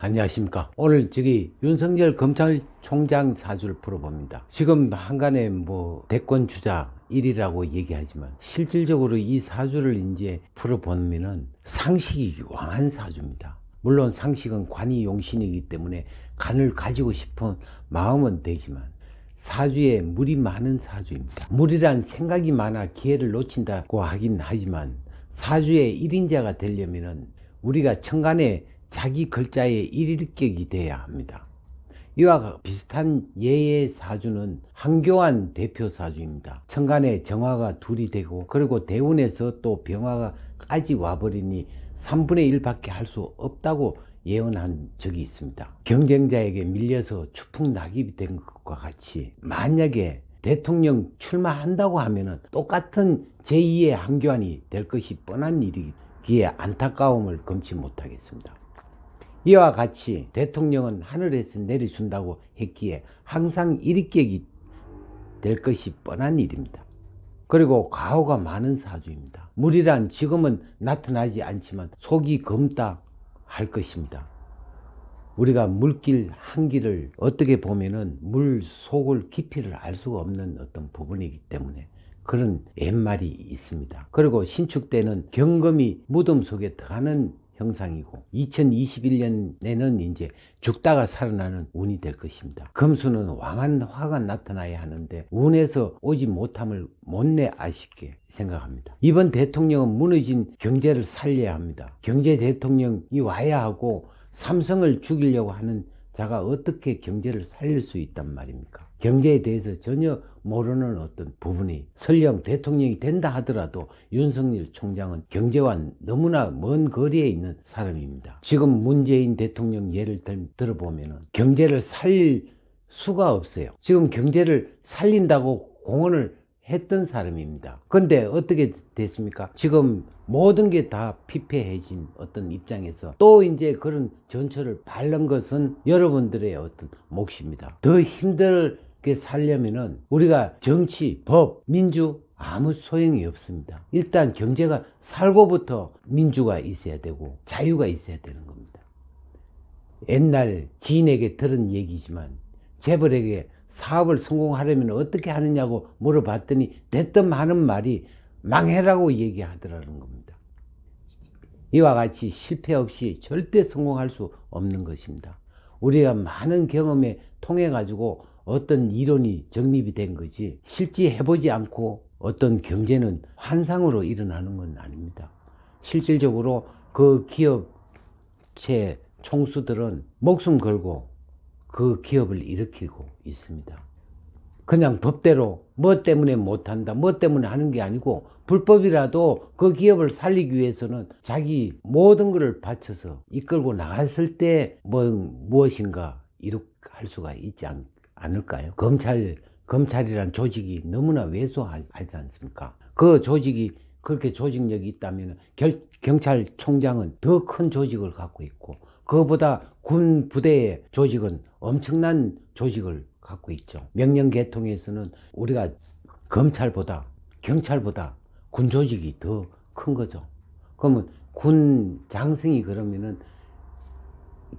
안녕하십니까. 오늘 윤석열 검찰총장 사주를 풀어봅니다. 지금 한간에 대권 주자 1위라고 얘기하지만 실질적으로 이 사주를 이제 풀어보면은 상식이 왕한 사주입니다. 물론 상식은 관이 용신이기 때문에 간을 가지고 싶은 마음은 되지만 사주에 물이 많은 사주입니다. 물이란 생각이 많아 기회를 놓친다고 하긴 하지만 사주의 1인자가 되려면은 우리가 천간에 자기 글자의 일일격이 돼야 합니다. 이와 비슷한 예의 사주는 황교안 대표 사주입니다. 천간에 정화가 둘이 되고 그리고 대운에서 또 병화가까지 와버리니 3분의 1밖에 할 수 없다고 예언한 적이 있습니다. 경쟁자에게 밀려서 추풍낙입이 된 것과 같이 만약에 대통령 출마한다고 하면은 똑같은 제2의 황교안이 될 것이 뻔한 일이기에 안타까움을 금치 못하겠습니다. 이와 같이 대통령은 하늘에서 내려준다고 했기에 항상 일격이 될 것이 뻔한 일입니다. 그리고 가오가 많은 사주입니다. 물이란 지금은 나타나지 않지만 속이 검다 할 것입니다. 우리가 물길 한 길을 어떻게 보면은 물 속을 깊이를 알 수가 없는 어떤 부분이기 때문에 그런 옛말이 있습니다. 그리고 신축때는 경금이 무덤 속에 들어가는 형상이고 2021년에는 이제 죽다가 살아나는 운이 될 것입니다. 금수는 왕한 화가 나타나야 하는데 운에서 오지 못함을 못내 아쉽게 생각합니다. 이번 대통령은 무너진 경제를 살려야 합니다. 경제 대통령이 와야 하고 삼성을 죽이려고 하는 자가 어떻게 경제를 살릴 수 있단 말입니까? 경제에 대해서 전혀 모르는 어떤 부분이 설령 대통령이 된다 하더라도 윤석열 총장은 경제와 너무나 먼 거리에 있는 사람입니다. 지금 문재인 대통령 예를 들어보면 경제를 살릴 수가 없어요. 지금 경제를 살린다고 공언을 했던 사람입니다. 근데 어떻게 됐습니까? 지금 모든 게 다 피폐해진 어떤 입장에서 또 이제 그런 전철을 밟는 것은 여러분들의 어떤 몫입니다. 더 힘들게 살려면은 우리가 정치, 법, 민주 아무 소용이 없습니다. 일단 경제가 살고부터 민주가 있어야 되고 자유가 있어야 되는 겁니다. 옛날 지인에게 들은 얘기지만 재벌에게 사업을 성공하려면 어떻게 하느냐고 물어봤더니 대뜸 하는 말이 망해라고 얘기하더라는 겁니다. 이와 같이 실패 없이 절대 성공할 수 없는 것입니다. 우리가 많은 경험에 통해 가지고 어떤 이론이 정립이 된 거지 실제 해보지 않고 어떤 경제는 환상으로 일어나는 건 아닙니다. 실질적으로 그 기업체 총수들은 목숨 걸고 그 기업을 일으키고 있습니다. 그냥 법대로 뭐 때문에 못한다, 뭐 때문에 하는 게 아니고 불법이라도 그 기업을 살리기 위해서는 자기 모든 것을 바쳐서 이끌고 나갔을 때 무엇인가 이룩 할 수가 있지 않을까요? 검찰이란 조직이 너무나 왜소하지 않습니까? 그 조직이 그렇게 조직력이 있다면 경찰총장은 더 큰 조직을 갖고 있고 그보다 군 부대의 조직은 엄청난 조직을 갖고 있죠. 명령계통에서는 우리가 검찰보다 경찰보다 군 조직이 더 큰 거죠. 그러면 군 장성이 그러면은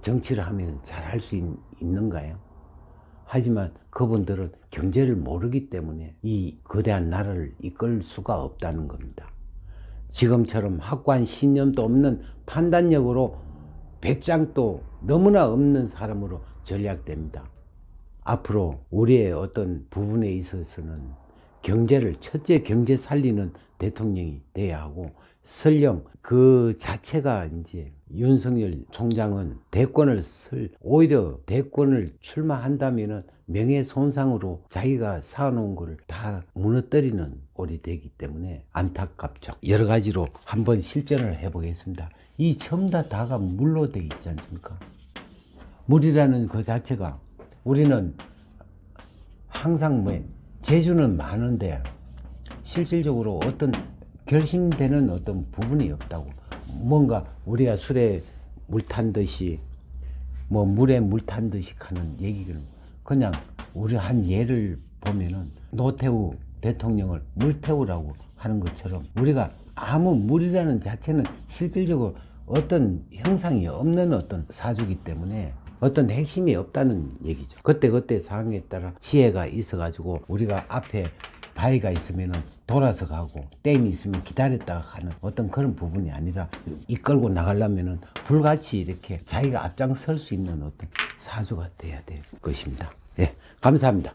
정치를 하면 잘 할 수 있는가요? 하지만 그분들은 경제를 모르기 때문에 이 거대한 나라를 이끌 수가 없다는 겁니다. 지금처럼 학관 신념도 없는 판단력으로 배짱도 너무나 없는 사람으로 전략됩니다. 앞으로 우리의 어떤 부분에 있어서는 첫째 경제 살리는 대통령이 돼야 하고 설령 그 자체가 이제 윤석열 총장은 오히려 대권을 출마한다면은 명예손상으로 자기가 쌓아놓은 것을 다 무너뜨리는 꼴이 되기 때문에 안타깝죠. 여러 가지로 한번 실전을 해보겠습니다. 이 전부 다가 물로 되어 있지 않습니까? 물이라는 그 자체가 우리는 항상 재주는 많은데 실질적으로 어떤 결심되는 어떤 부분이 없다고. 뭔가 우리가 술에 물 탄 듯이 물에 물 탄 듯이 하는 얘기를 그냥 우리 한 예를 보면은 노태우 대통령을 물태우라고 하는 것처럼 우리가 아무 물이라는 자체는 실질적으로 어떤 형상이 없는 어떤 사주기 때문에 어떤 핵심이 없다는 얘기죠. 그때 상황에 따라 지혜가 있어가지고 우리가 앞에 바위가 있으면 돌아서 가고 댐이 있으면 기다렸다가 가는 어떤 그런 부분이 아니라 이끌고 나가려면 불같이 이렇게 자기가 앞장설 수 있는 어떤 사주가 돼야 될 것입니다. 예, 감사합니다.